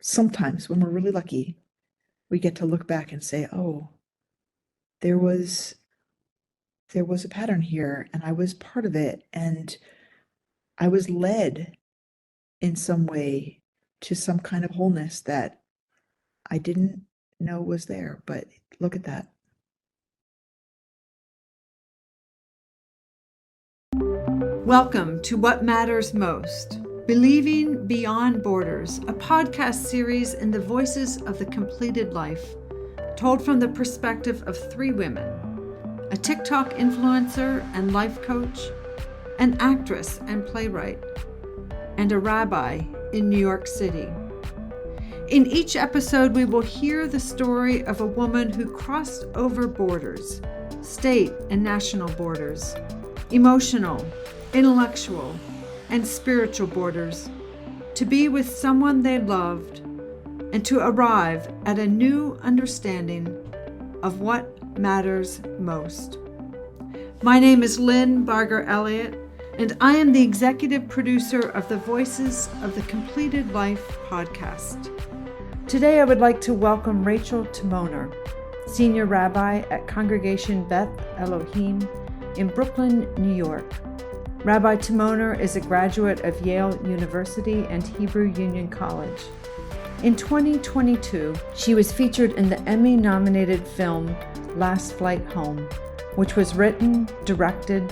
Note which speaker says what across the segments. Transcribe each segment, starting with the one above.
Speaker 1: sometimes when we're really lucky, we get to look back and say, oh, there was a pattern here and I was part of it, and I was led in some way to some kind of wholeness that I didn't know was there. But look at that.
Speaker 2: Welcome to What Matters Most, Believing Beyond Borders, a podcast series in the voices of the completed life, told from the perspective of three women: a TikTok influencer and life coach, an actress and playwright, and a rabbi in New York City. In each episode, we will hear the story of a woman who crossed over borders, state and national borders, emotional, intellectual, and spiritual borders, to be with someone they loved and to arrive at a new understanding of what matters most. My name is Lynn Barger-Elliott, and I am the executive producer of the Voices of the Completed Life podcast. Today, I would like to welcome Rachel Timoner, Senior Rabbi at Congregation Beth Elohim in Brooklyn, New York. Rabbi Timoner is a graduate of Yale University and Hebrew Union College. In 2022, she was featured in the Emmy-nominated film Last Flight Home, which was written, directed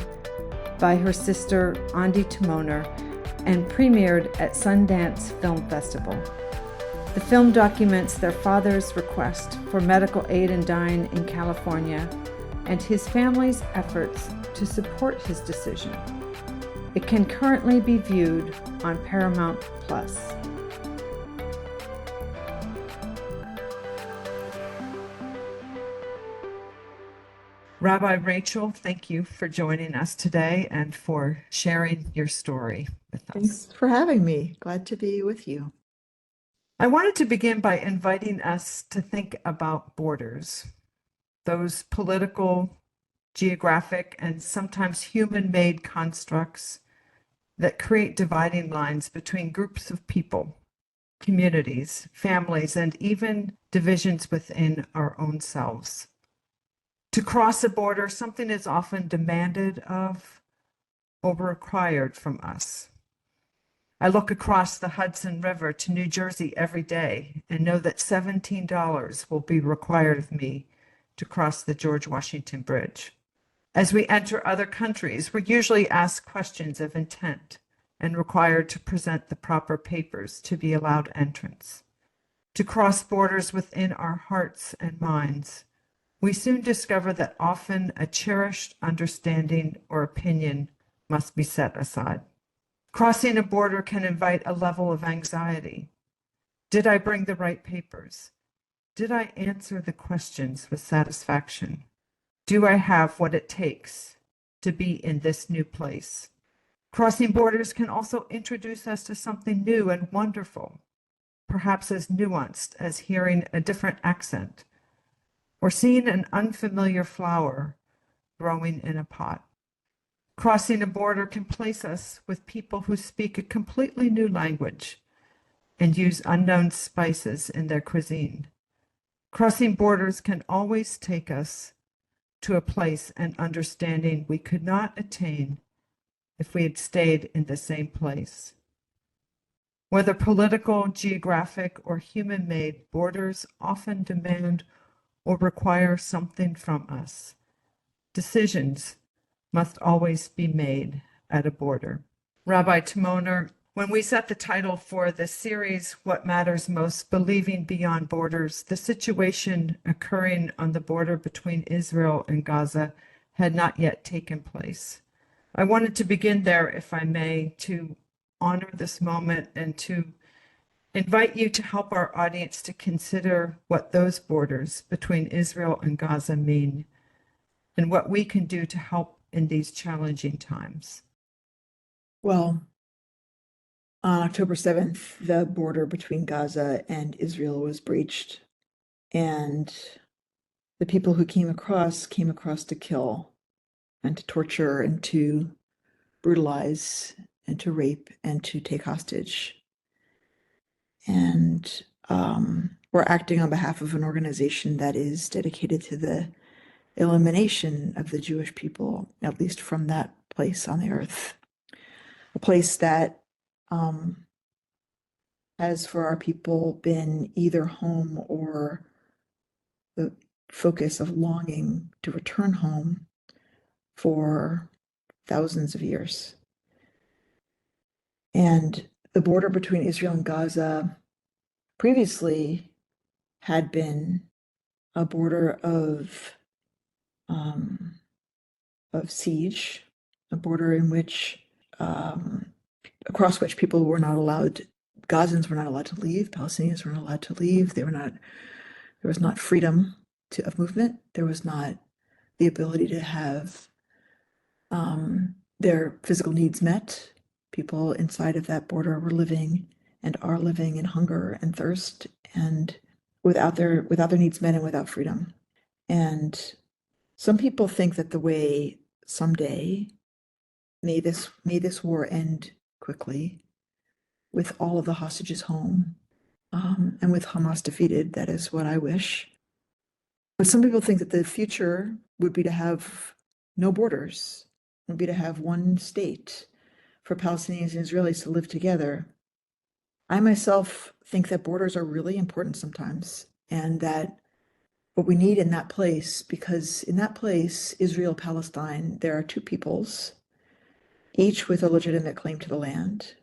Speaker 2: by her sister Ondi Timoner, and premiered at Sundance Film Festival. The film documents their father's request for medical aid in dying in California and his family's efforts to support his decision. It can currently be viewed on Paramount Plus. Rabbi Rachel, thank you for joining us today and for sharing your story with us.
Speaker 1: Thanks for having me. Glad to be with you.
Speaker 2: I wanted to begin by inviting us to think about borders, those political, geographic, and sometimes human-made constructs that create dividing lines between groups of people, communities, families, and even divisions within our own selves. To cross a border, something is often demanded of or required from us. I look across the Hudson River to New Jersey every day and know that $17 will be required of me to cross the George Washington Bridge. As we enter other countries, we're usually asked questions of intent and required to present the proper papers to be allowed entrance. To cross borders within our hearts and minds, we soon discover that often a cherished understanding or opinion must be set aside. Crossing a border can invite a level of anxiety. Did I bring the right papers? Did I answer the questions with satisfaction? Do I have what it takes to be in this new place? Crossing borders can also introduce us to something new and wonderful, perhaps as nuanced as hearing a different accent or seeing an unfamiliar flower growing in a pot. Crossing a border can place us with people who speak a completely new language and use unknown spices in their cuisine. Crossing borders can always take us to a place and understanding we could not attain if we had stayed in the same place. Whether political, geographic, or human-made, borders often demand or require something from us. Decisions must always be made at a border. Rabbi Timoner, when we set the title for this series, What Matters Most, Believing Beyond Borders, the situation occurring on the border between Israel and Gaza had not yet taken place. I wanted to begin there, if I may, to honor this moment and to invite you to help our audience to consider what those borders between Israel and Gaza mean and what we can do to help in these challenging times.
Speaker 1: Well, on October 7th, the border between Gaza and Israel was breached, and the people who came across to kill and to torture and to brutalize and to rape and to take hostage. And we're acting on behalf of an organization that is dedicated to the elimination of the Jewish people, at least from that place on the earth. A place that has for our people been either home or the focus of longing to return home for thousands of years. And the border between Israel and Gaza previously had been a border of siege, a border in which across which people were not allowed, Gazans were not allowed to leave, Palestinians were not allowed to leave. There was not freedom of movement. There was not the ability to have their physical needs met. People inside of that border were living and are living in hunger and thirst and without their needs met and without freedom. And some people think that the way someday may this war end quickly with all of the hostages home, and with Hamas defeated. That is what I wish. But some people think that the future would be to have no borders, would be to have one state for Palestinians and Israelis to live together. I myself think that borders are really important sometimes, and that what we need in that place, because in that place, Israel, Palestine, there are two peoples, each with a legitimate claim to the land,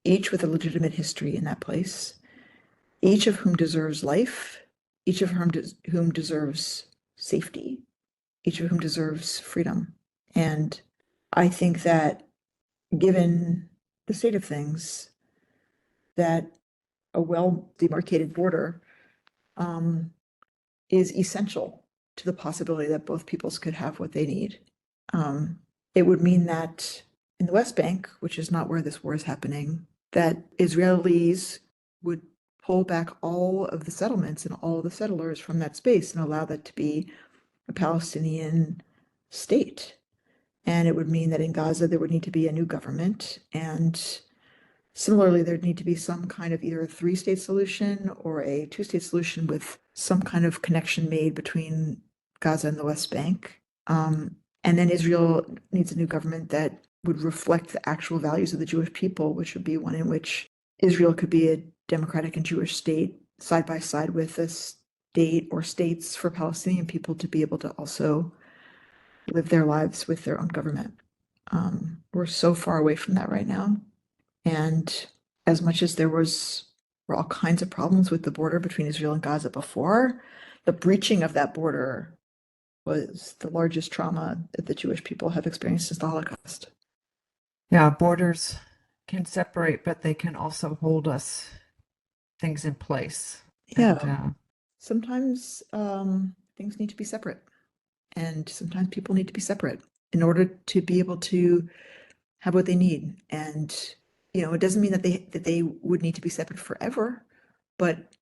Speaker 1: each with a legitimate history in that place, each of whom deserves life, each of whom deserves safety, each of whom deserves freedom. And I think that given the state of things, that a well-demarcated border is essential to the possibility that both peoples could have what they need. It would mean that in the West Bank, which is not where this war is happening, that Israelis would pull back all of the settlements and all of the settlers from that space and allow that to be a Palestinian state. And it would mean that in Gaza, there would need to be a new government. And similarly, there'd need to be some kind of either a three-state solution or a two-state solution with some kind of connection made between Gaza and the West Bank. And then Israel needs a new government that would reflect the actual values of the Jewish people, which would be one in which Israel could be a democratic and Jewish state side by side with a state or states for Palestinian people to be able to also live their lives with their own government. We're so far away from that right now. And as much as were all kinds of problems with the border between Israel and Gaza before, the breaching of that border was the largest trauma that the Jewish people have experienced since the Holocaust.
Speaker 2: Yeah, borders can separate, but they can also hold us things in place.
Speaker 1: Yeah.
Speaker 2: And,
Speaker 1: sometimes things need to be separate, and sometimes people need to be separate in order to be able to have what they need. And it doesn't mean that they would need to be separate forever, but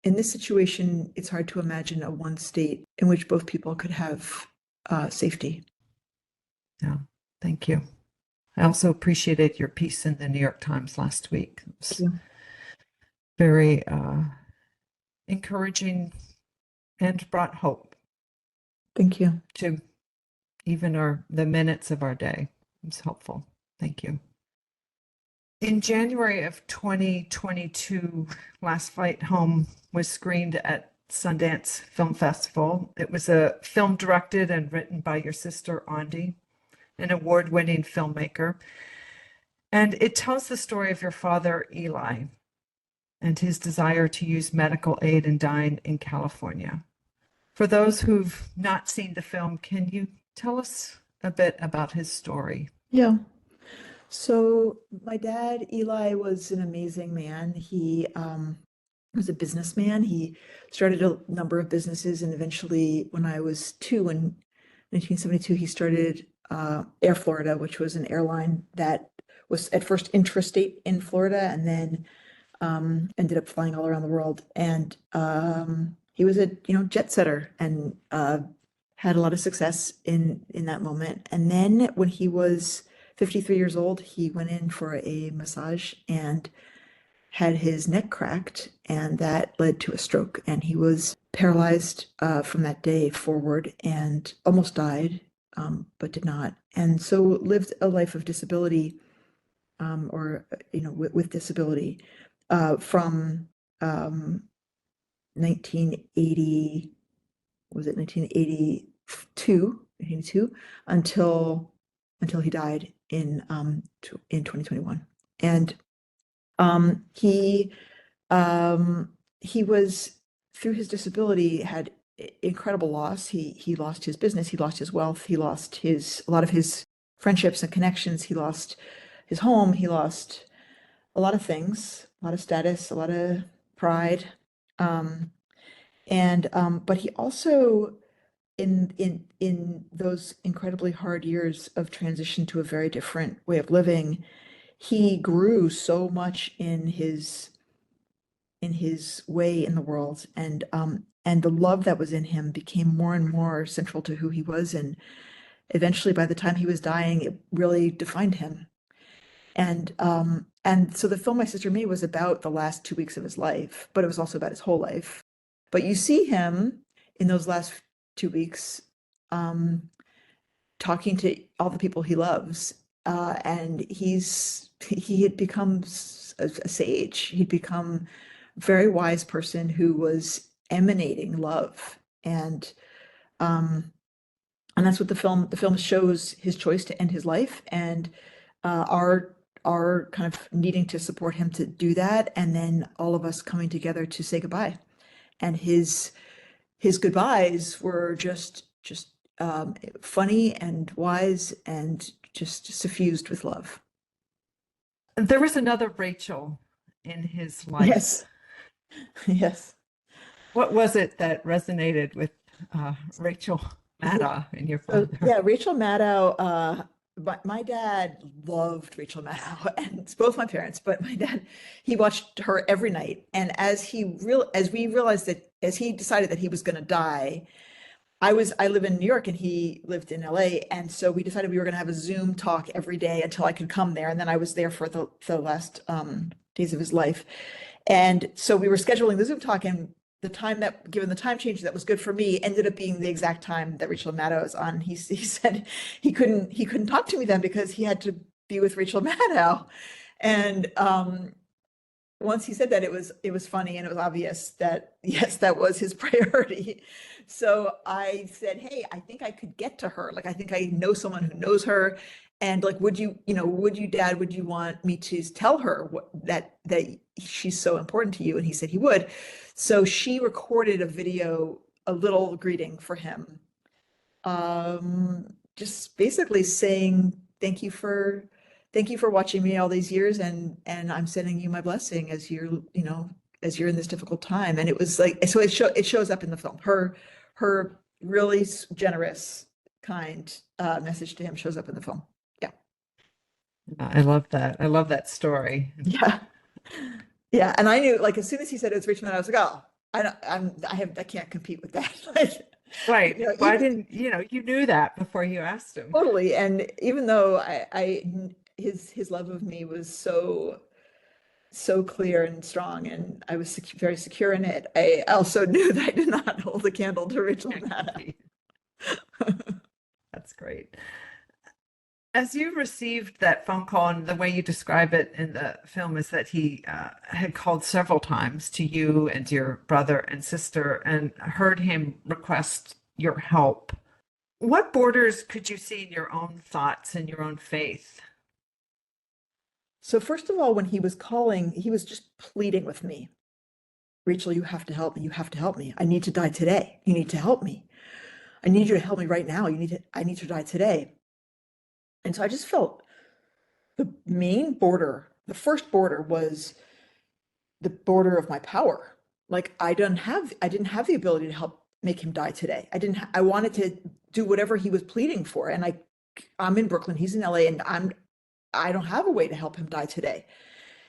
Speaker 1: in this situation, it's hard to imagine a one state in which both people could have safety.
Speaker 2: yeah, thank you. I also appreciated your piece in the New York Times last week. It was very encouraging and brought hope.
Speaker 1: Thank you.
Speaker 2: To even the minutes of our day. It was helpful. Thank you. In January of 2022, Last Flight Home was screened at Sundance Film Festival. It was a film directed and written by your sister, Ondi, an award-winning filmmaker. And it tells the story of your father, Eli, and his desire to use medical aid in dying in California. For those who've not seen the film, can you tell us a bit about his story?
Speaker 1: Yeah. So my dad, Eli, was an amazing man. He was a businessman. He started a number of businesses, and eventually, when I was 2 in 1972, he started Air Florida, which was an airline that was at first intrastate in Florida, and then ended up flying all around the world. And he was a jet setter and had a lot of success in that moment. And then when he was 53 years old, he went in for a massage and had his neck cracked, and that led to a stroke. And he was paralyzed from that day forward and almost died, but did not. And so lived a life of disability, or with disability, from 1980, was it 1982, 1982, until he died in 2021. And um, he he was, through his disability, had incredible loss. He lost his business, he lost his wealth, he lost his a lot of his friendships and connections, he lost his home, he lost a lot of things, a lot of status, a lot of pride. Um, and but he also, in those incredibly hard years of transition to a very different way of living, he grew so much in his way in the world, and the love that was in him became more and more central to who he was, and eventually, by the time he was dying, it really defined him. And so the film my sister made was about the last 2 weeks of his life, but it was also about his whole life. But you see him in those last 2 weeks, um, talking to all the people he loves, and he had become a sage. He'd become a very wise person who was emanating love, um, and that's what the film shows: his choice to end his life, and our kind of needing to support him to do that, and then all of us coming together to say goodbye. And his goodbyes were just funny and wise and just suffused with love.
Speaker 2: There was another Rachel in his life.
Speaker 1: Yes, yes.
Speaker 2: What was it that resonated with Rachel Maddow and your
Speaker 1: So
Speaker 2: father?
Speaker 1: yeah, Rachel Maddow. My dad loved Rachel Maddow, and it's both my parents. But my dad, he watched her every night, and as we realized that, as he decided that he was going to die, I live in New York and he lived in LA. And so we decided we were going to have a Zoom talk every day until I could come there. And then I was there for the last days of his life. And so we were scheduling the Zoom talk, and given the time change that was good for me, ended up being the exact time that Rachel Maddow was on. He said he couldn't talk to me then because he had to be with Rachel Maddow. And once he said that, it was funny, and it was obvious that yes, that was his priority. So I said, hey, I think I could get to her. Like, I think I know someone who knows her. And like, Dad, would you want me to tell her that she's so important to you? And he said he would. So she recorded a video, a little greeting for him, just basically saying thank you for watching me all these years, and I'm sending you my blessing as you're in this difficult time. And it was like, so it shows up in the film. Her really generous, kind message to him shows up in the film. Yeah.
Speaker 2: I love that. I love that story.
Speaker 1: Yeah. Yeah. And I knew, like, as soon as he said it was Richmond, I was like, oh, I can't compete with that. Like,
Speaker 2: Right. Why
Speaker 1: even
Speaker 2: didn't, you knew that before you asked him.
Speaker 1: totally. And even though his love of me was so clear and strong, and I was very secure in it, I also knew that I did not hold a candle to Rachel
Speaker 2: Can't
Speaker 1: Maddow.
Speaker 2: compete. That's great. As you received that phone call, and the way you describe it in the film is that he had called several times to you and your brother and sister and heard him request your help. What borders could you see in your own thoughts and your own faith?
Speaker 1: So first of all, when he was calling, he was just pleading with me. Rachel, you have to help me. You have to help me. I need to die today. You need to help me. I need you to help me right now. I need to die today. And so I just felt the first border was the border of my power. Like, I didn't have the ability to help make him die today. I wanted to do whatever he was pleading for. And I'm in Brooklyn, he's in LA, and I don't have a way to help him die today.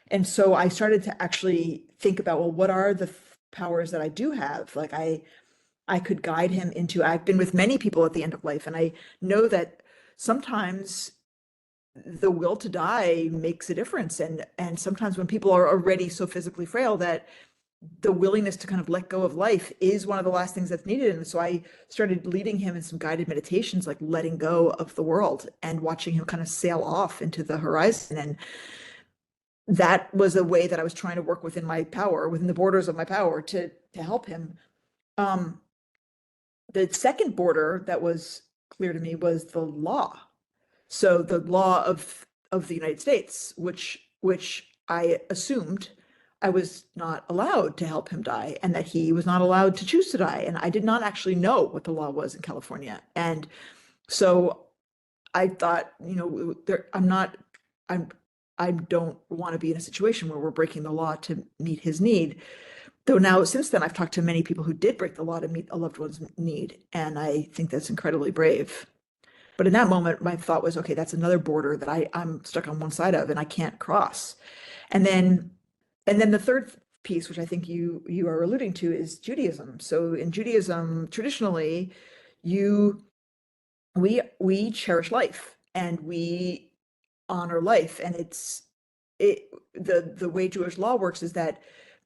Speaker 1: And so I started to actually think about, well, what are the powers that I do have? Like, I could guide him I've been with many people at the end of life, and I know that sometimes the will to die makes a difference. And sometimes when people are already so physically frail that the willingness to kind of let go of life is one of the last things that's needed. And so I started leading him in some guided meditations, like letting go of the world and watching him kind of sail off into the horizon. And that was a way that I was trying to work within my power, within the borders of my power to help him. Um, the second border that was clear to me was the law. So the law of the United States, which I assumed I was not allowed to help him die and that he was not allowed to choose to die. And I did not actually know what the law was in California. And so I thought, I'm I don't want to be in a situation where we're breaking the law to meet his need. Though now, since then, I've talked to many people who did break the law to meet a loved one's need, and I think that's incredibly brave. But in that moment, my thought was, okay, that's another border that I'm stuck on one side of and I can't cross. And then the third piece, which I think you are alluding to, is Judaism. So in Judaism, traditionally, you we cherish life and we honor life. And the way Jewish law works is that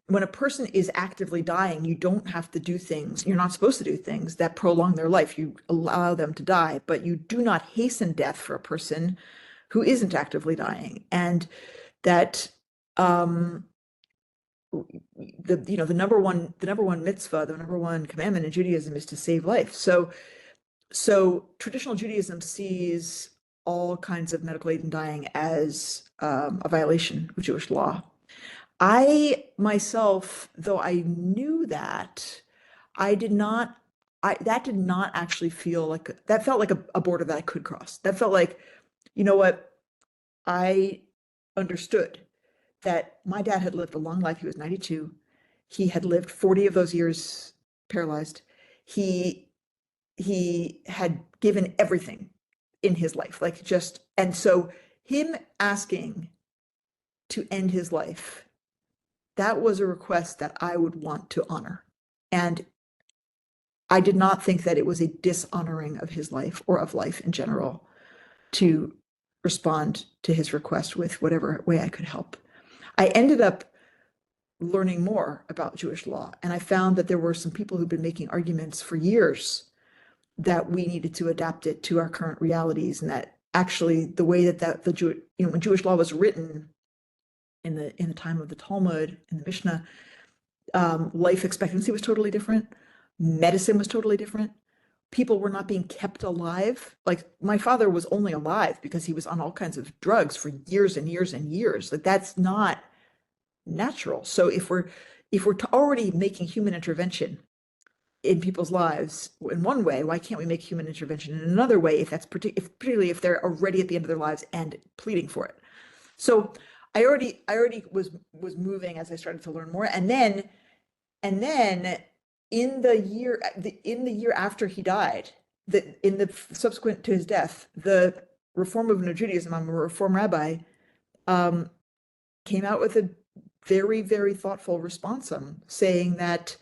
Speaker 1: when a person is actively dying, you don't have to do things, you're not supposed to do things that prolong their life. You allow them to die, but you do not hasten death for a person who isn't actively dying. And that the number one mitzvah, the number one commandment in Judaism is to save life. So traditional Judaism sees all kinds of medical aid in dying as a violation of Jewish law. I myself, though I knew that, I did not, that did not actually feel like, that felt like a border that I could cross. That felt like, you know what, I understood that my dad had lived a long life. He was 92. He had lived 40 of those years paralyzed. He had given everything in his life, like just, and so him asking to end his life, that was a request that I would want to honor. And I did not think that it was a dishonoring of his life or of life in general to respond to his request with whatever way I could help. I ended up learning more about Jewish law, and I found that there were some people who'd been making arguments for years that we needed to adapt it to our current realities, and that actually the way that when Jewish law was written in the time of the Talmud and the Mishnah, life expectancy was totally different. Medicine was totally different. People were not being kept alive. Like my father was only alive because he was on all kinds of drugs for years and years and years. Like that's not natural. So if we're already making human intervention in people's lives in one way, why can't we make human intervention in another way if that's particularly if they're already at the end of their lives and pleading for it? So I already was moving as I started to learn more, and then in the year after he died, in the subsequent to his death, the Reform Movement of Judaism, I'm a Reform rabbi, came out with a very, very thoughtful response saying that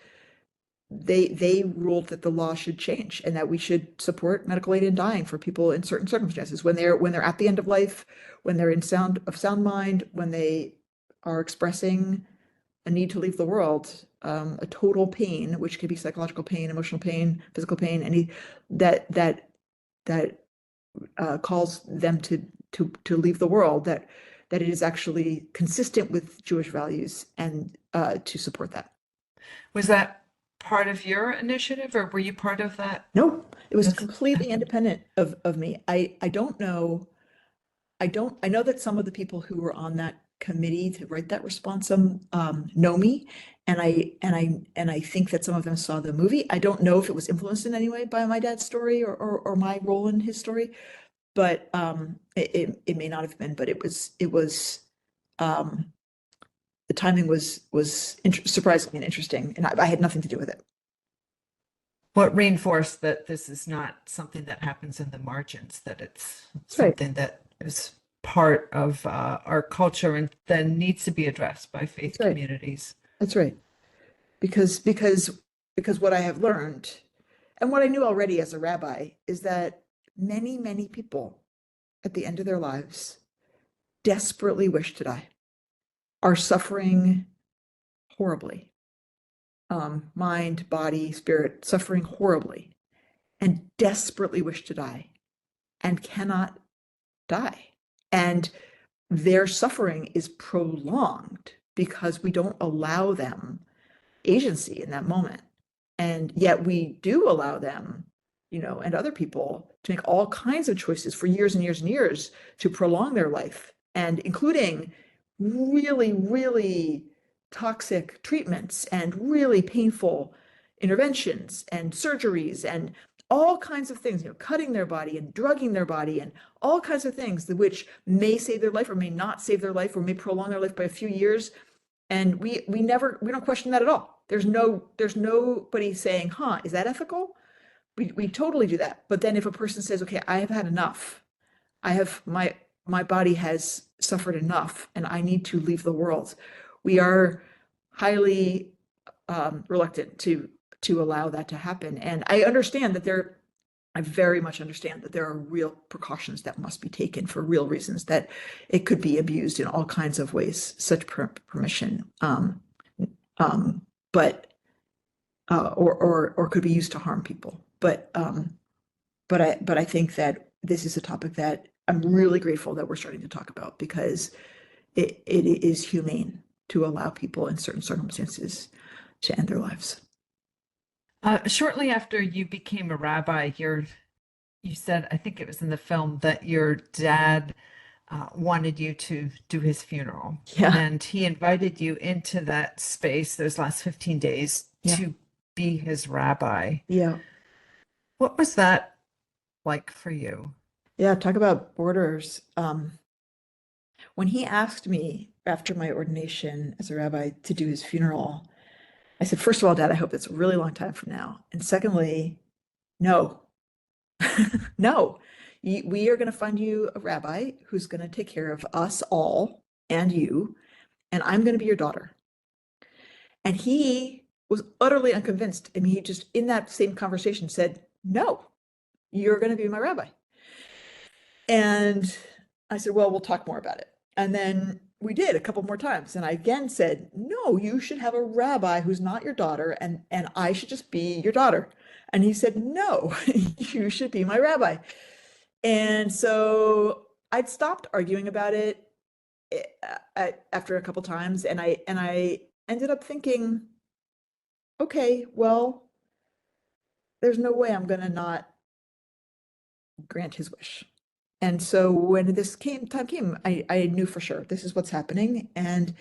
Speaker 1: they ruled that the law should change and that we should support medical aid in dying for people in certain circumstances when they're at the end of life, when they're in sound mind, when they are expressing a need to leave the world, a total pain, which could be psychological pain, emotional pain, physical pain, any that calls them to leave the world, that it is actually consistent with Jewish values and to support that.
Speaker 2: Was that part of your initiative, or were you part of that?
Speaker 1: No, it was completely independent of me. I don't know. I know that some of the people who were on that committee to write that response know me, and I think that some of them saw the movie. I don't know if it was influenced in any way by my dad's story or my role in his story, but it may not have been. But it was the timing was surprising and interesting, and I had nothing to do with it.
Speaker 2: What reinforced that this is not something that happens in the margins, that it's something that is part of our culture and then needs to be addressed by faith communities.
Speaker 1: That's right. Because what I have learned and what I knew already as a rabbi is that many, many people at the end of their lives desperately wish to die, are suffering horribly, mind, body, spirit, suffering horribly, and desperately wish to die and cannot die. And their suffering is prolonged because we don't allow them agency in that moment. And yet we do allow them, and other people to make all kinds of choices for years and years and years to prolong their life, and including really, really toxic treatments and really painful interventions and surgeries and all kinds of things, cutting their body and drugging their body and all kinds of things which may save their life or may not save their life or may prolong their life by a few years. And we don't question that at all. There's nobody saying, is that ethical? We totally do that. But then if a person says, okay, I have had enough, I have my body has suffered enough and I need to leave the world, we are highly reluctant to allow that to happen. And I very much understand that there are real precautions that must be taken for real reasons, that it could be abused in all kinds of ways, such permission, but or could be used to harm people. But I think that this is a topic that I'm really grateful that we're starting to talk about, because it is humane to allow people in certain circumstances to end their lives.
Speaker 2: Shortly after you became a rabbi, you said, I think it was in the film, that your dad wanted you to do his funeral.
Speaker 1: Yeah.
Speaker 2: And he invited you into that space those last 15 days
Speaker 1: Yeah.
Speaker 2: to be his rabbi.
Speaker 1: Yeah.
Speaker 2: What was that like for you?
Speaker 1: Yeah, talk about borders. When he asked me after my ordination as a rabbi to do his funeral, I said, first of all, Dad, I hope it's a really long time from now. And secondly, no, no, we are going to find you a rabbi who's going to take care of us all and you, and I'm going to be your daughter. And he was utterly unconvinced. I mean, he just, in that same conversation, said, no, you're going to be my rabbi. And I said, well, we'll talk more about it. And then we did a couple more times. And I again said, no, you should have a rabbi who's not your daughter, and I should just be your daughter. And he said, no, you should be my rabbi. And so I'd stopped arguing about it after a couple times. And I ended up thinking, okay, well, there's no way I'm going to not grant his wish. And so when time came, I knew for sure this is what's happening. And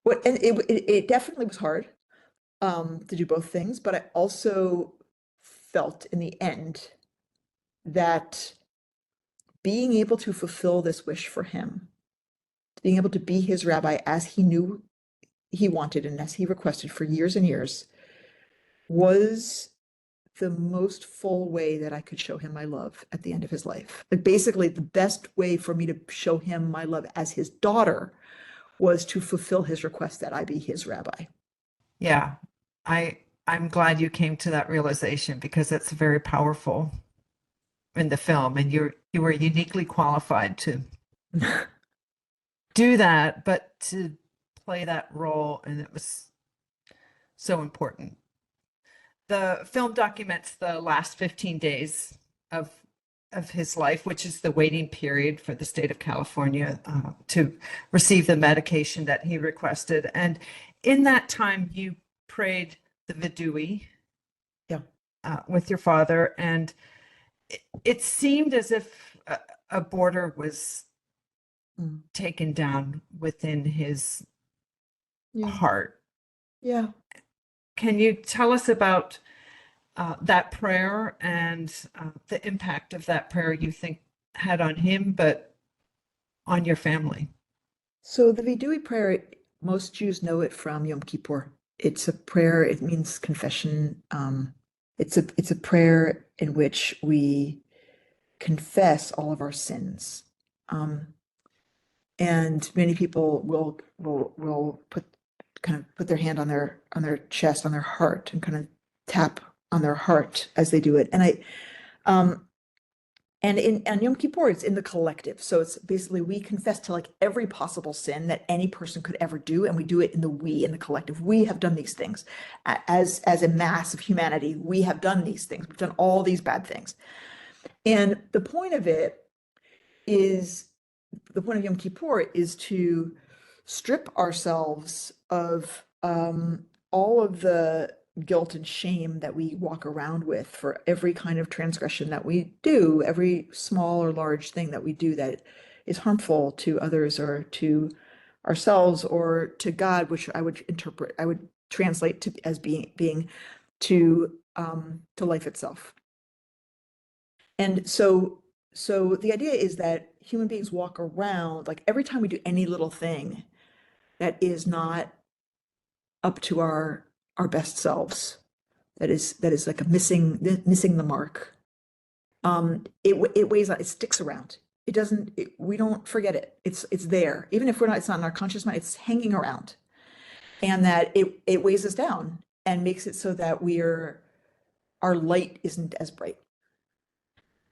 Speaker 1: it definitely was hard to do both things, but I also felt in the end that being able to fulfill this wish for him, being able to be his rabbi as he knew he wanted and as he requested for years and years, was the most full way that I could show him my love at the end of his life. Like, basically, the best way for me to show him my love as his daughter was to fulfill his request that I be his rabbi.
Speaker 2: Yeah, I'm glad you came to that realization, because it's very powerful in the film, and you were uniquely qualified to do that, but to play that role, and it was so important. The film documents the last 15 days of his life, which is the waiting period for the state of California to receive the medication that he requested. And in that time, you prayed the Vidui with your father, and it seemed as if a border was taken down within his heart.
Speaker 1: Yeah.
Speaker 2: Can you tell us about that prayer and the impact of that prayer you think had on him, but on your family?
Speaker 1: So the Vidui prayer, most Jews know it from Yom Kippur. It's a prayer. It means confession. It's a prayer in which we confess all of our sins. And many people will put their hand on their chest, on their heart, and kind of tap on their heart as they do it. And And on Yom Kippur, it's in the collective. So it's basically we confess to like every possible sin that any person could ever do, and we do it in the collective. We have done these things as a mass of humanity. We have done these things. We've done all these bad things. And is the point of Yom Kippur is to strip ourselves of all of the guilt and shame that we walk around with for every kind of transgression that we do, every small or large thing that we do that is harmful to others or to ourselves or to God, which I would translate to as being to life itself. And so the idea is that human beings walk around like every time we do any little thing that is not up to our best selves, that is like missing the mark. It weighs on, it sticks around. It doesn't, we don't forget it. It's there. Even if it's not in our conscious mind, it's hanging around. And that it weighs us down and makes it so that our light isn't as bright.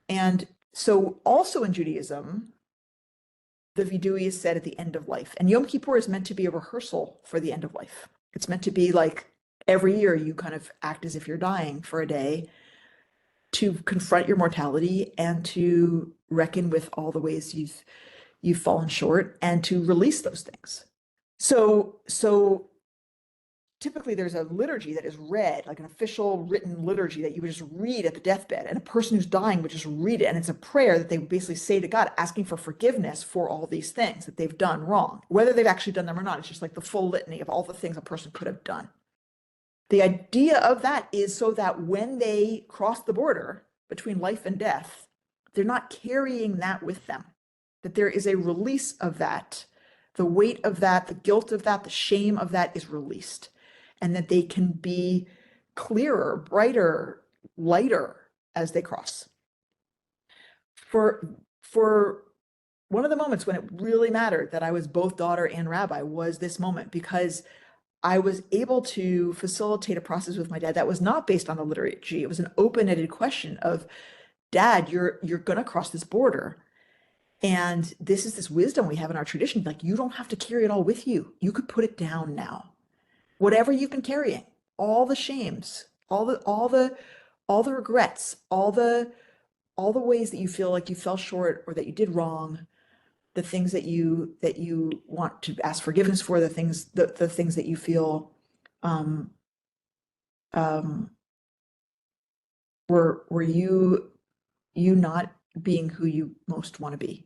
Speaker 1: And so also in Judaism, the vidui is said at the end of life. And Yom Kippur is meant to be a rehearsal for the end of life. It's meant to be like every year you kind of act as if you're dying for a day to confront your mortality and to reckon with all the ways you've fallen short and to release those things. So typically there's a liturgy that is read, like an official written liturgy that you would just read at the deathbed, and a person who's dying would just read it, and it's a prayer that they would basically say to God, asking for forgiveness for all these things that they've done wrong. Whether they've actually done them or not, it's just like the full litany of all the things a person could have done. The idea of that is so that when they cross the border between life and death, they're not carrying that with them, that there is a release of that. The weight of that, the guilt of that, the shame of that is released, and that they can be clearer, brighter, lighter as they cross. For one of the moments when it really mattered that I was both daughter and rabbi was this moment, because I was able to facilitate a process with my dad that was not based on the liturgy. It was an open-ended question of, Dad, you're going to cross this border. And this is this wisdom we have in our tradition. Like, you don't have to carry it all with you. You could put it down now. Whatever you've been carrying, all the shames, all the regrets, all the ways that you feel like you fell short or that you did wrong, the things that you want to ask forgiveness for, the things that you feel were you not being who you most want to be.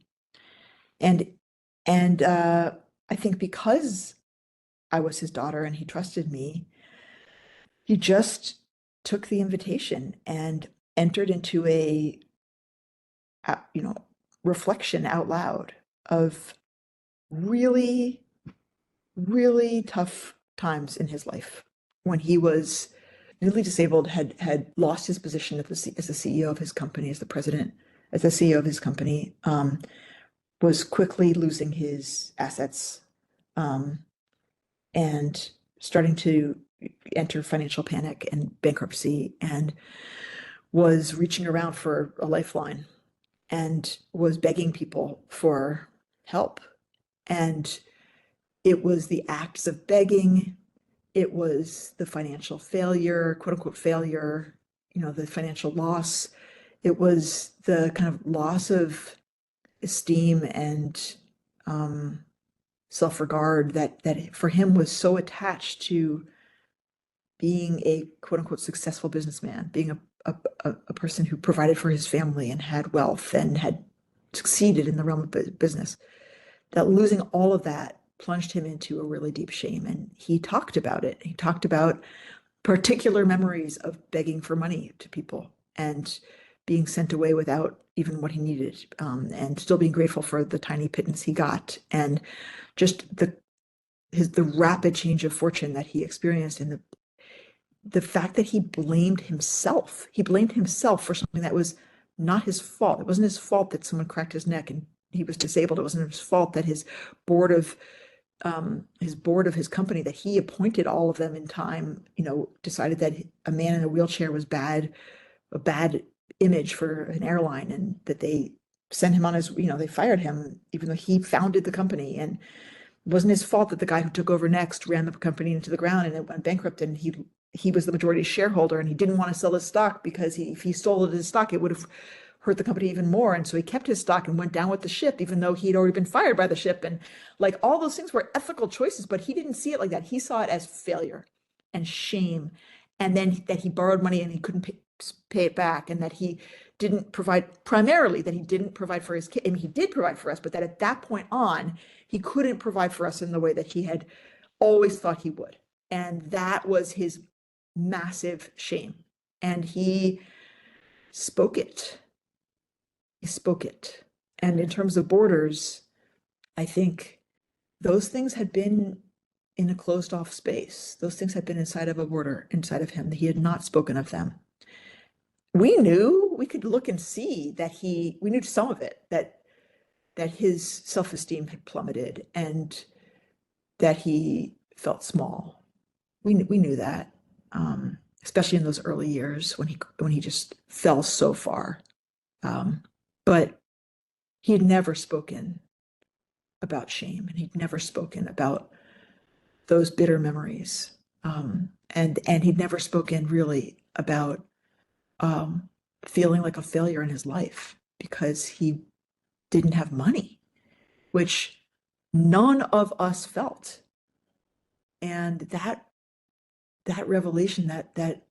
Speaker 1: And I think because I was his daughter and he trusted me, he just took the invitation and entered into a reflection out loud of really, really tough times in his life when he was newly disabled, had lost his position as the CEO of his company, as the CEO of his company, was quickly losing his assets, and starting to enter financial panic and bankruptcy, and was reaching around for a lifeline and was begging people for help. And it was the acts of begging, it was the financial failure, quote unquote failure, the financial loss. It was the kind of loss of esteem and self-regard that for him was so attached to being a quote unquote successful businessman, being a person who provided for his family and had wealth and had succeeded in the realm of business, that losing all of that plunged him into a really deep shame. And he talked about it. He talked about particular memories of begging for money to people and being sent away without even what he needed, and still being grateful for the tiny pittance he got, and just the rapid change of fortune that he experienced, and the fact that he blamed himself. He blamed himself for something that was not his fault. It wasn't his fault that someone cracked his neck and he was disabled. It wasn't his fault that his board of his company that he appointed, all of them in time, decided that a man in a wheelchair was a bad image for an airline, and that they sent him on his, they fired him even though he founded the company, and it wasn't his fault that the guy who took over next ran the company into the ground and it went bankrupt, and he was the majority shareholder, and he didn't want to sell his stock because if he sold his stock, it would have hurt the company even more. And so he kept his stock and went down with the ship, even though he'd already been fired by the ship. And like all those things were ethical choices, but he didn't see it like that. He saw it as failure and shame. And then that he borrowed money and he couldn't pay it back. And that he didn't provide, primarily that he didn't provide for his kid. I mean, he did provide for us, but that at that point on, he couldn't provide for us in the way that he had always thought he would. And that was his massive shame. And he spoke it. He spoke it. And in terms of borders, I think those things had been in a closed off space. Those things had been inside of a border, inside of him. He had not spoken of them. We knew, we could look and see that we knew some of it, that his self-esteem had plummeted and that he felt small. We knew that, especially in those early years when he just fell so far. But he had never spoken about shame, and he'd never spoken about those bitter memories. And he'd never spoken really about feeling like a failure in his life because he didn't have money, which none of us felt. And that revelation, that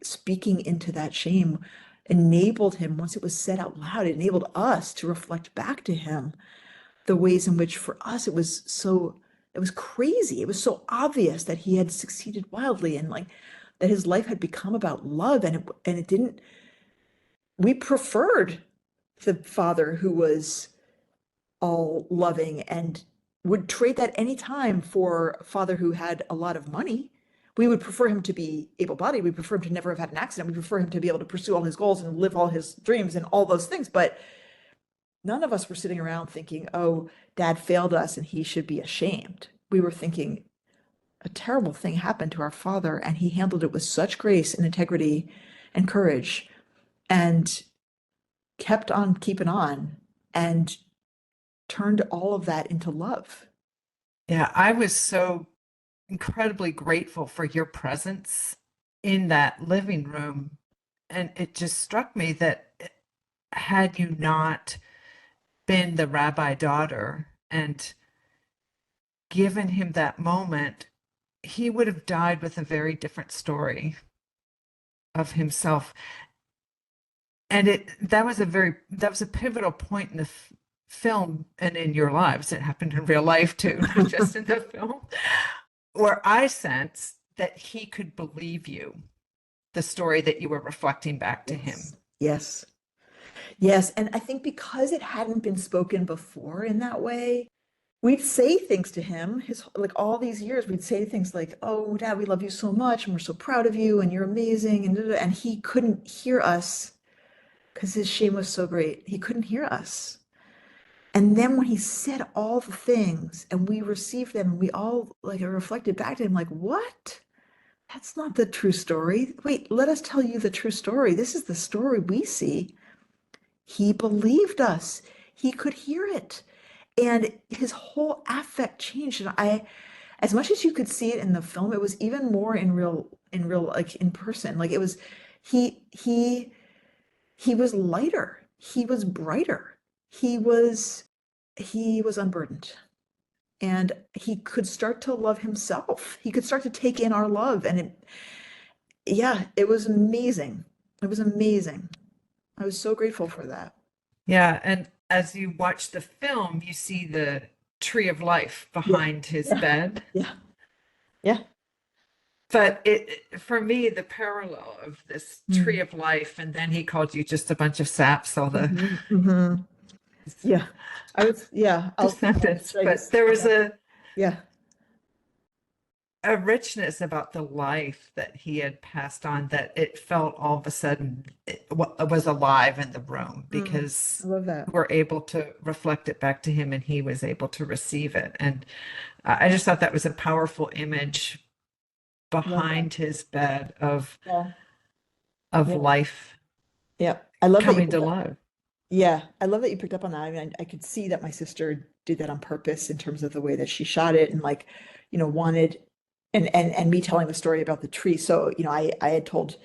Speaker 1: speaking into that shame enabled him, once it was said out loud, it enabled us to reflect back to him the ways in which for us it was crazy. It was so obvious that he had succeeded wildly, and like that his life had become about love, and it didn't. We preferred the father who was all loving and would trade that any time for a father who had a lot of money. We would prefer him to be able-bodied. We prefer him to never have had an accident. We prefer him to be able to pursue all his goals and live all his dreams and all those things. But none of us were sitting around thinking, oh, dad failed us and he should be ashamed. We were thinking a terrible thing happened to our father, and he handled it with such grace and integrity and courage and kept on keeping on and turned all of that into love.
Speaker 2: Yeah, I was so incredibly grateful for your presence in that living room. And it just struck me that had you not been the rabbi daughter and given him that moment, he would have died with a very different story of himself. And that was a pivotal point in the film and in your lives. It happened in real life too, not just in the film, where I sensed that he could believe you, the story that you were reflecting back to him.
Speaker 1: Yes. Yes. And I think because it hadn't been spoken before in that way, we'd say things to him, like all these years, we'd say things like, oh, Dad, we love you so much, and we're so proud of you, and you're amazing. And he couldn't hear us because his shame was so great. He couldn't hear us. And then when he said all the things and we received them, and we all like reflected back to him, like, what? That's not the true story. Wait, let us tell you the true story. This is the story we see. He believed us. He could hear it. And his whole affect changed. And as much as you could see it in the film, it was even more in real, like in person. Like it was, he was lighter. He was brighter. He was unburdened. And he could start to love himself. He could start to take in our love. And it was amazing. It was amazing. I was so grateful for that.
Speaker 2: Yeah. And as you watch the film, you see the tree of life behind his bed.
Speaker 1: Yeah. Yeah.
Speaker 2: But for me, the parallel of this tree of life, and then he called you just a bunch of saps, all the
Speaker 1: yeah.
Speaker 2: descendants. But there was
Speaker 1: yeah.
Speaker 2: a richness about the life that he had passed on, that it felt all of a sudden it was alive in the room, because
Speaker 1: I love that.
Speaker 2: we're able to reflect it back to him and he was able to receive it. And I just thought that was a powerful image behind his bed of life.
Speaker 1: Yeah. I love that you
Speaker 2: coming
Speaker 1: picked
Speaker 2: to
Speaker 1: up.
Speaker 2: life.
Speaker 1: Yeah, I love that you picked up on that. I mean, I could see that my sister did that on purpose in terms of the way that she shot it and like, wanted and me telling the story about the tree. So, I had told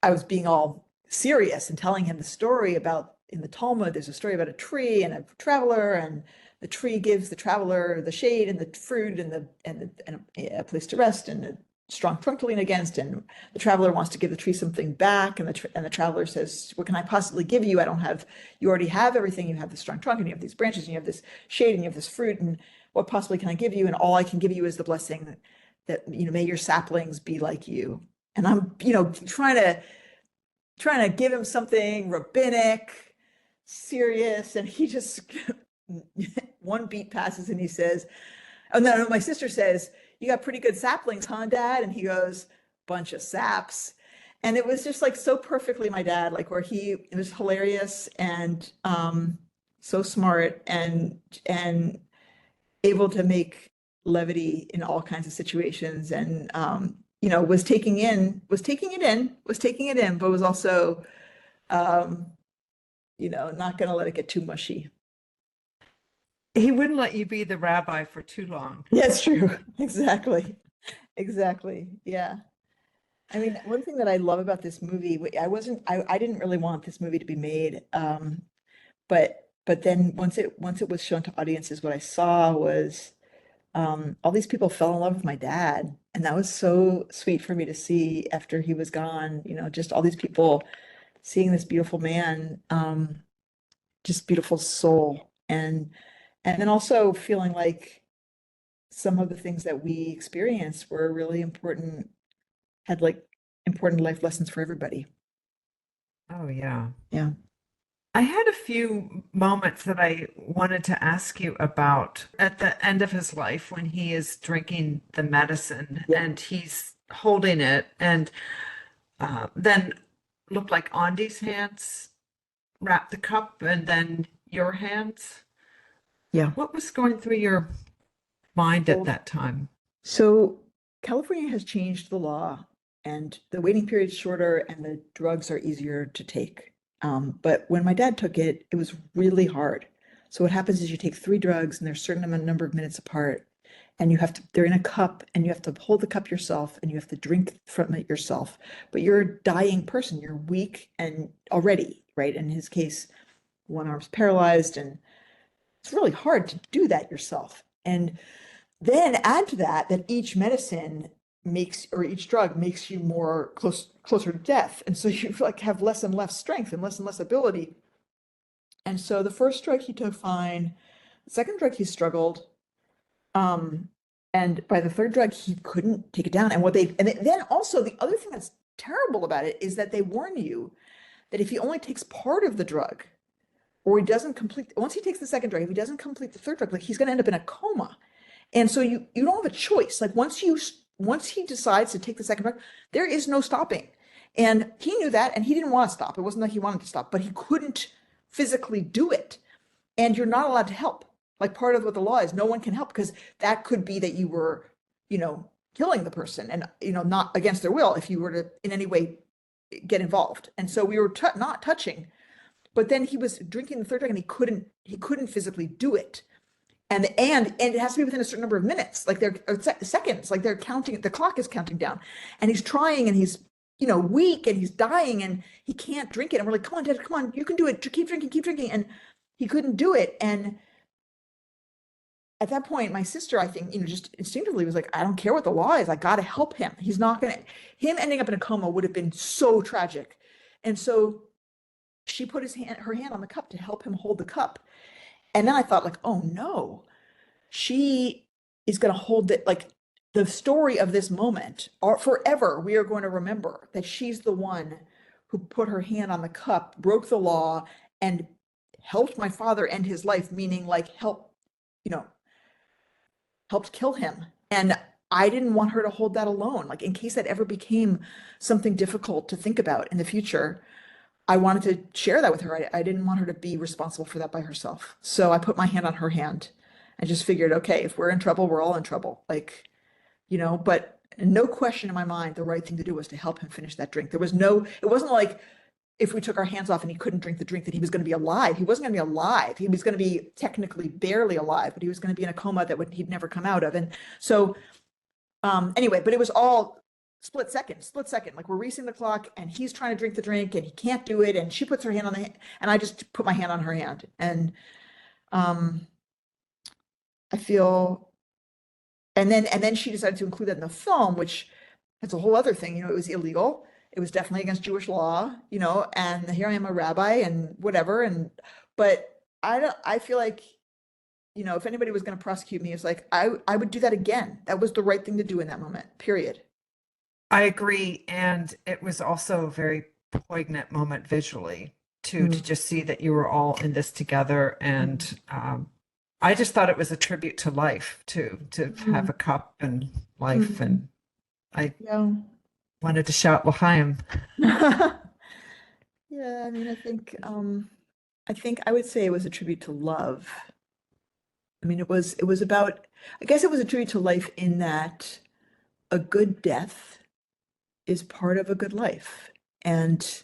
Speaker 1: I was being all serious and telling him the story about in the Talmud, there's a story about a tree and a traveler, and the tree gives the traveler the shade and the fruit and a place to rest and a strong trunk to lean against. And the traveler wants to give the tree something back, and the traveler says, "What can I possibly give you? I don't have. You already have everything. You have the strong trunk, and you have these branches, and you have this shade, and you have this fruit. And what possibly can I give you? And all I can give you is the blessing that may your saplings be like you." And I'm trying to give him something rabbinic, serious, and he just one beat passes and he says, "Oh no, my sister says, you got pretty good saplings, huh, Dad?" And he goes, "Bunch of saps." And it was just like so perfectly my dad, like where it was hilarious and so smart and able to make levity in all kinds of situations and was taking it in, but was also um, not going to let it get too mushy.
Speaker 2: He wouldn't let you be the rabbi for too long.
Speaker 1: Yeah, it's true. Exactly. Exactly. Yeah. I mean, one thing that I love about this movie, I didn't really want this movie to be made. But then once it was shown to audiences, what I saw was all these people fell in love with my dad. And that was so sweet for me to see after he was gone, just all these people seeing this beautiful man, just beautiful soul. And then also feeling like some of the things that we experienced were really important, had like important life lessons for everybody.
Speaker 2: Oh, yeah.
Speaker 1: Yeah.
Speaker 2: I had a few moments that I wanted to ask you about at the end of his life when he is drinking the medicine
Speaker 1: Yeah.
Speaker 2: and he's holding it, and then looked like Ondi's hands wrap the cup and then your hands.
Speaker 1: Yeah.
Speaker 2: What was going through your mind at
Speaker 1: Well,
Speaker 2: that time?
Speaker 1: so California has changed the law and the waiting period is shorter and the drugs are easier to take. But when my dad took it, it was really hard. So what happens is you take three drugs and they're a certain number of minutes apart and they're in a cup and you have to hold the cup yourself and you have to drink from it yourself. But you're a dying person, you're weak and already, right? In his case, one arm's paralyzed and it's really hard to do that yourself. And then add to that each medicine makes or each drug makes you closer to death. And so you like have less and less strength and less ability. And so the first drug he took fine. The second drug he struggled. Um, and by the third drug, he couldn't take it down. And then also the other thing that's terrible about it is that they warn you that if he only takes part of the drug, or he doesn't complete, once he takes the second drug, if he doesn't complete the third drug, like he's going to end up in a coma. And so you don't have a choice. Like once he decides to take the second drug, there is no stopping. And he knew that, and he didn't want to stop. It wasn't like he wanted to stop, but he couldn't physically do it. And you're not allowed to help. Like part of what the law is, no one can help because that could be that you were, killing the person and not against their will if you were to in any way get involved. And so we were not touching. But then he was drinking the third drug and he couldn't physically do it. And it has to be within a certain number of minutes, like seconds, like they're counting, the clock is counting down. And he's trying and he's, weak and he's dying and he can't drink it. And we're like, come on, Dad, come on, you can do it. Keep drinking, keep drinking. And he couldn't do it. And at that point, my sister, I think, just instinctively was like, I don't care what the law is. I got to help him. He's not going to, him ending up in a coma would have been so tragic. And so she put her hand on the cup to help him hold the cup. And then I thought like, oh no, she is going to hold it like the story of this moment or forever. We are going to remember that she's the one who put her hand on the cup, broke the law, and helped my father end his life, meaning like you know, helped kill him. And I didn't want her to hold that alone. Like in case that ever became something difficult to think about in the future, I wanted to share that with her. I didn't want her to be responsible for that by herself. So I put my hand on her hand and just figured, okay, if we're in trouble, we're all in trouble. Like, but no question in my mind, the right thing to do was to help him finish that drink. It wasn't like if we took our hands off and he couldn't drink the drink, that he was going to be alive. He wasn't going to be alive. He was going to be technically barely alive, but he was going to be in a coma that he'd never come out of. And so anyway, but it was all split second. Like we're racing the clock and he's trying to drink the drink and he can't do it. And she puts her hand on the, and I just put my hand on her hand. And I feel, and then she decided to include that in the film, which it's a whole other thing. It was illegal. It was definitely against Jewish law, and here I am, a rabbi and whatever. But I feel like, if anybody was going to prosecute me, it's like, I would do that again. That was the right thing to do in that moment, period.
Speaker 2: I agree. And it was also a very poignant moment visually to just see that you were all in this together. And I just thought it was a tribute to life too, to have a cup and life. And I wanted to shout L'chaim.
Speaker 1: Yeah, I mean, I think I would say it was a tribute to love. I mean, it was about, I guess it was a tribute to life in that a good death is part of a good life. And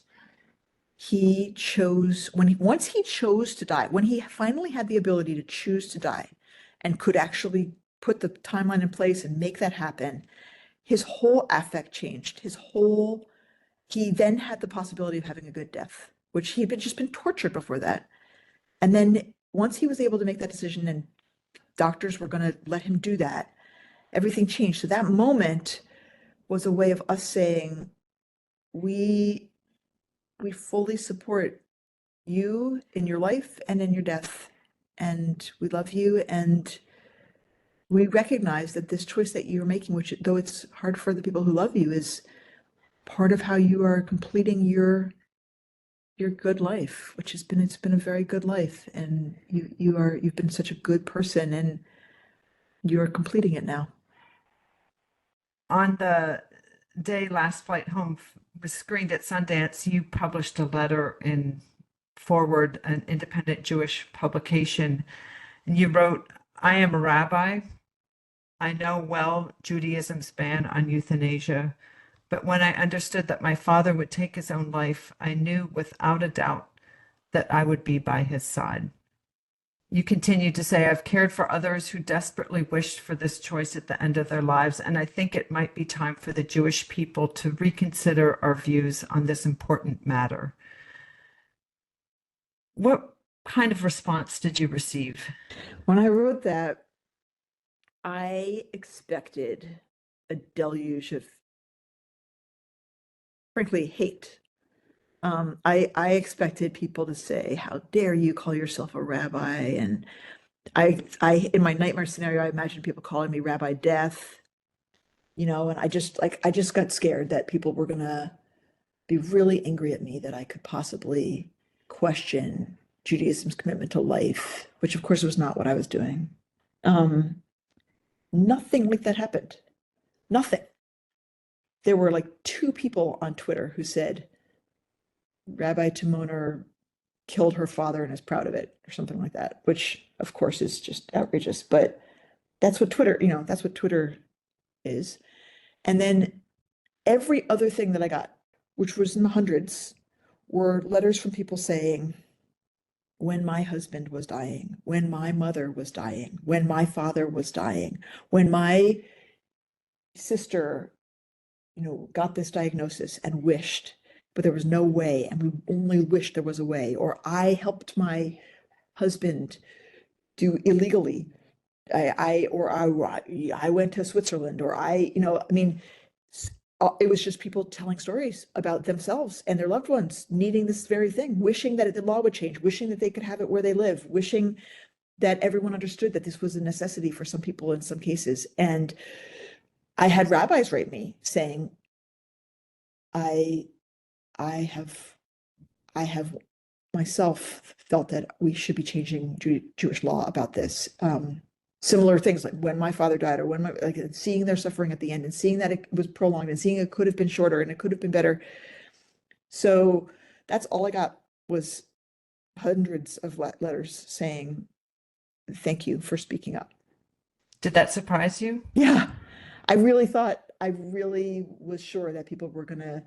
Speaker 1: he chose, once he chose to die, when he finally had the ability to choose to die and could actually put the timeline in place and make that happen, his whole affect changed. He then had the possibility of having a good death, which he had just been tortured before that. And then once he was able to make that decision and doctors were going to let him do that, everything changed. So that moment was a way of us saying, we fully support you in your life and in your death. And we love you. And we recognize that this choice that you're making, which though it's hard for the people who love you, is part of how you are completing your good life, which it's been a very good life. And you've been such a good person and you're completing it now.
Speaker 2: On the day Last Flight Home was screened at Sundance, you published a letter in Forward, an independent Jewish publication, and you wrote, "I am a rabbi. I know well Judaism's ban on euthanasia, but when I understood that my father would take his own life, I knew without a doubt that I would be by his side." You continue to say, "I've cared for others who desperately wished for this choice at the end of their lives, and I think it might be time for the Jewish people to reconsider our views on this important matter." What kind of response did you receive?
Speaker 1: When I wrote that, I expected a deluge of, frankly, hate. I expected people to say, "How dare you call yourself a rabbi?" And I in my nightmare scenario, I imagined people calling me Rabbi Death, and I just got scared that people were gonna be really angry at me that I could possibly question Judaism's commitment to life, which of course was not what I was doing. Nothing like that happened. Nothing. There were like 2 people on Twitter who said Rabbi Timoner killed her father and is proud of it, or something like that, which of course is just outrageous, but that's what Twitter is. And then every other thing that I got, which was in the hundreds, were letters from people saying, when my husband was dying, when my mother was dying, when my father was dying, when my sister, got this diagnosis and wished, but there was no way, and we only wished there was a way, or I helped my husband do illegally. I went to Switzerland, or it was just people telling stories about themselves and their loved ones needing this very thing, wishing that the law would change, wishing that they could have it where they live, wishing that everyone understood that this was a necessity for some people in some cases. And I had rabbis write me saying, I have myself felt that we should be changing Jewish law about this. Similar things like when my father died, or when seeing their suffering at the end and seeing that it was prolonged and seeing it could have been shorter and it could have been better. So that's all I got, was hundreds of letters saying, "Thank you for speaking up."
Speaker 2: Did that surprise you?
Speaker 1: Yeah, I really thought I really was sure that people were going to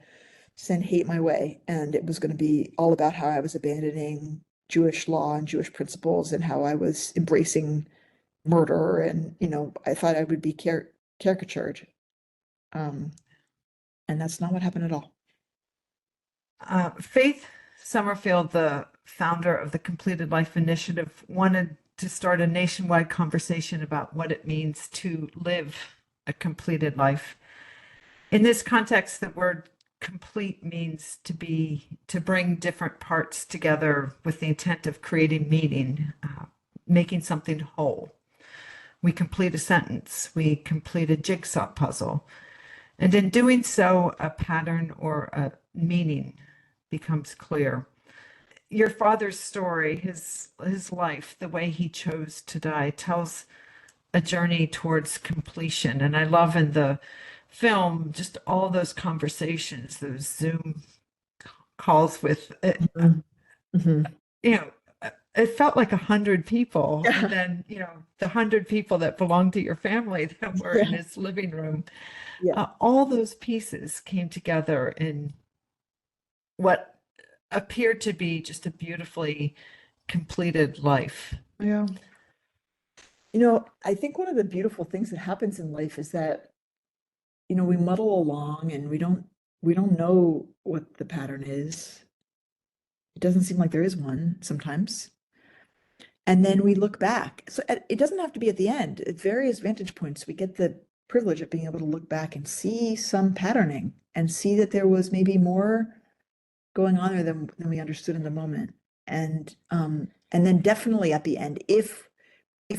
Speaker 1: send hate my way, and it was going to be all about how I was abandoning Jewish law and Jewish principles and how I was embracing murder. And, I thought I would be caricatured. Um, and that's not what happened at all.
Speaker 2: Faith Summerfield, the founder of the Completed Life Initiative, wanted to start a nationwide conversation about what it means to live a completed life. In this context, the word complete means to bring different parts together with the intent of creating meaning, making something whole. We complete a sentence, we complete a jigsaw puzzle. And in doing so, a pattern or a meaning becomes clear. Your father's story, his life, the way he chose to die, tells a journey towards completion. And I love in the film just all those conversations, those Zoom calls with,
Speaker 1: Mhm.
Speaker 2: it felt like 100 people.
Speaker 1: Yeah.
Speaker 2: And then, the 100 people that belonged to your family that were in
Speaker 1: Yeah.
Speaker 2: his living room.
Speaker 1: Yeah.
Speaker 2: All those pieces came together in what appeared to be just a beautifully completed life.
Speaker 1: Yeah. I think one of the beautiful things that happens in life is that, we muddle along and we don't know what the pattern is. It doesn't seem like there is one sometimes. And then we look back. So it doesn't have to be at the end. At various vantage points, we get the privilege of being able to look back and see some patterning and see that there was maybe more going on there than we understood in the moment. And then definitely at the end, if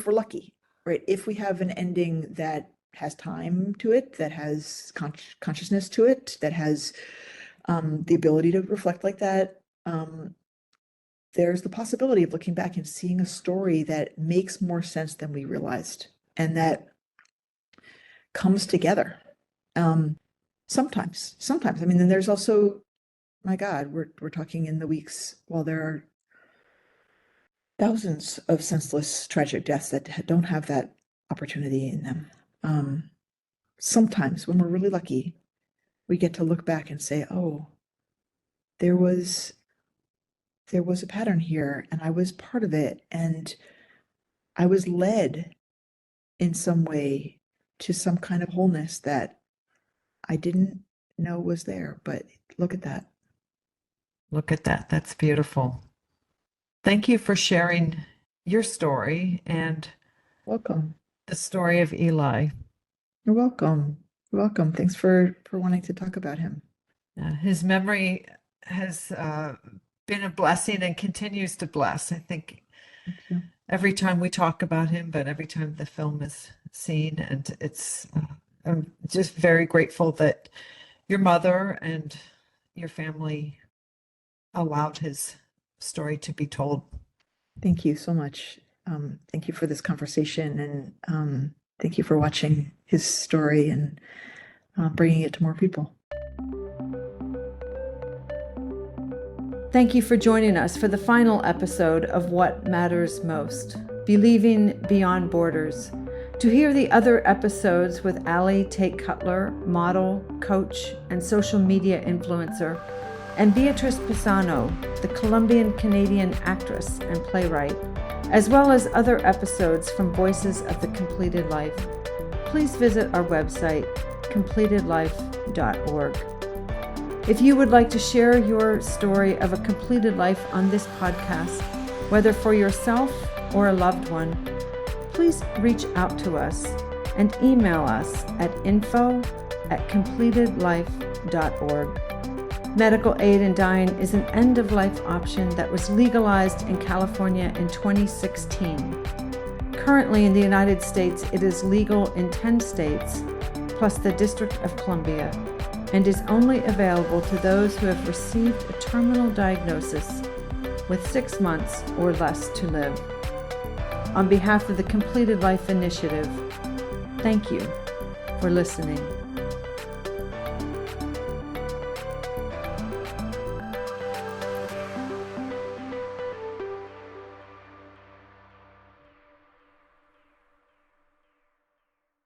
Speaker 1: we're lucky, right? If we have an ending that has time to it, that has consciousness to it, that has the ability to reflect like that, there's the possibility of looking back and seeing a story that makes more sense than we realized and that comes together. Sometimes. I mean, then there's also, my God, we're talking in the weeks while there are thousands of senseless, tragic deaths that don't have that opportunity in them. Sometimes when we're really lucky, we get to look back and say, oh, there was a pattern here and I was part of it. And I was led in some way to some kind of wholeness that I didn't know was there. But look at that.
Speaker 2: Look at that. That's beautiful. Thank you for sharing your story and
Speaker 1: Welcome.
Speaker 2: the story of Eli.
Speaker 1: You're welcome. You're welcome. Thanks for wanting to talk about him.
Speaker 2: His memory has been a blessing and continues to bless. I think
Speaker 1: Thank you.
Speaker 2: every time we talk about him, but every time the film is seen, and I'm just very grateful that your mother and your family allowed his story to be told.
Speaker 1: Thank you so much. Thank you for this conversation, and thank you for watching his story and bringing it to more people.
Speaker 3: Thank you for joining us for the final episode of What Matters Most, Believing Beyond Borders. To hear the other episodes with Allie Tate Cutler, model, coach, and social media influencer, and Beatrice Pisano, the Colombian-Canadian actress and playwright, as well as other episodes from Voices of the Completed Life, please visit our website, completedlife.org. If you would like to share your story of a completed life on this podcast, whether for yourself or a loved one, please reach out to us and email us at info@completedlife.org. Medical aid in dying is an end-of-life option that was legalized in California in 2016. Currently in the United States, it is legal in 10 states, plus the District of Columbia, and is only available to those who have received a terminal diagnosis with 6 months or less to live. On behalf of the Completed Life Initiative, thank you for listening.